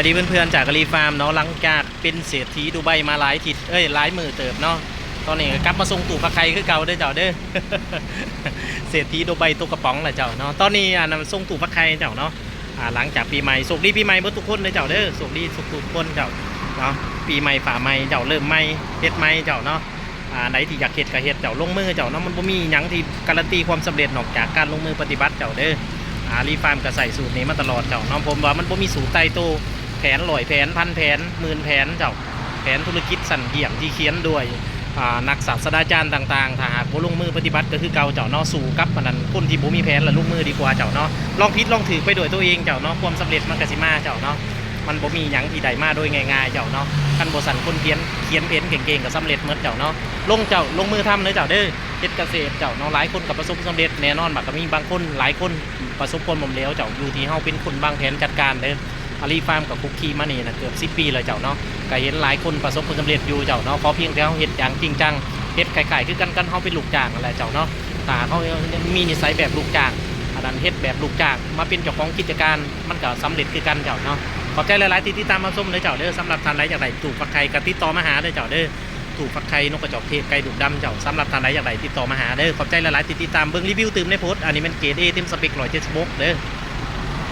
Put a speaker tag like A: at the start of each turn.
A: ดีเพื่อนๆจากกะลีฟาร์มเนาะหลังจากเป็นเศรษฐีดูไบมาหลายทิศหลายมือเติบเนาะตอนนี้กลับมาส่งตู่ผักไข่คือเก่าเด้อเจ้าเด้อ เศรษฐีดูไบตัวกระป๋องแหละเจ้าเนาะตอนนี้นำส่งตู่ผักไข่เจ้าเนาะหลังจากปีใหม่สุขดีปีใหม่เมื่อทุกคนเลยเจ้าเด้อสุขดีสุขทุกคนเจ้าเนาะปีใหม่ฝ่าใหม่เจ้าเริ่มใหม่เฮ็ดใหม่เจ้าเนาะไหนที่อยากเฮ็ดก็เฮ็ดเจ้าลงมือเจ้าเนาะมันบ่มีหยังที่การันตีความสำเร็จนอกจากการลงมือปฏิบัติเจ้าเด้อลีฟาร์มก็ใส่สูตรนี้มาตลอดเจ้าเนาะผมว่ามันบ่มีสูตรตายตัวแผน100 แผนพันแผนหมื่นแผนเจ้าแผนธุรกิจสั่นเหี่ยมที่เขียนด้วยนักศาสตราจารย์ต่างๆถ้าหากบ่ลงมือปฏิบัติก็คือเก่าเจ้าเนาะสู่กับอันนั้นคนที่บ่มีแผนและลงมือดีกว่าเจ้าเนาะลองผิดลองถือไปด้วยตัวเองเจ้าเนาะความสำเร็จมันก็สิมาเจ้าเนาะมันบ่มีหยังที่ใดมาโดยง่ายๆเจ้าเนาะคันบ่สั่นคนเขียนเพนเก่งๆก็สำเร็จหมดเจ้าเนาะลงมือทำเลยเจ้าเด้อเฮ็ดเกษตรเจ้าเนาะหลายคนก็ประสบความสำเร็จแน่นอนบัดก็มีบางคนหลายคนประสบความล้มเหลวเจ้าอยู่ที่เฮาเป็นคนบางแผนจัดการเด้ออาลีฟาร์มกับคุกคีมานี่นะเกือบ10 ปีเลยเจ้าเนาะก็เห็นหลายคนประสบความสำเร็จอยู่เจ้าเนาะขอเพียงแต่เฮาเฮ็ดอย่างจริงจังเฮ็ดไข่คือกันเฮาเป็นลูกจ้างอะไรเจ้าเนาะถ้าเขามีนิสัยแบบลูกจ้างอันนั้นเฮ็ดแบบลูกจ้างมาเป็นเจ้าของกิจการมันก็สำเร็จคือกันเจ้าเนาะขอบใจหลายๆที่ติดตามมาชมเลยเจ้าเด้อสำหรับท่านใดอยากได้ตู่ฟักไข่ก็ติดต่อมาหาเด้อเจ้าเด้อตู่ฟักไข่นกกระจอกเทศไก่ดุดำเจ้าสำหรับท่านใดอยากได้ติดต่อมาหาเด้อขอบใจหลายๆที่ติดตามเบิ่งรีวิวตื่มในโพสต์อันนี้มันเกรด A เต็มสเปค176เด้อ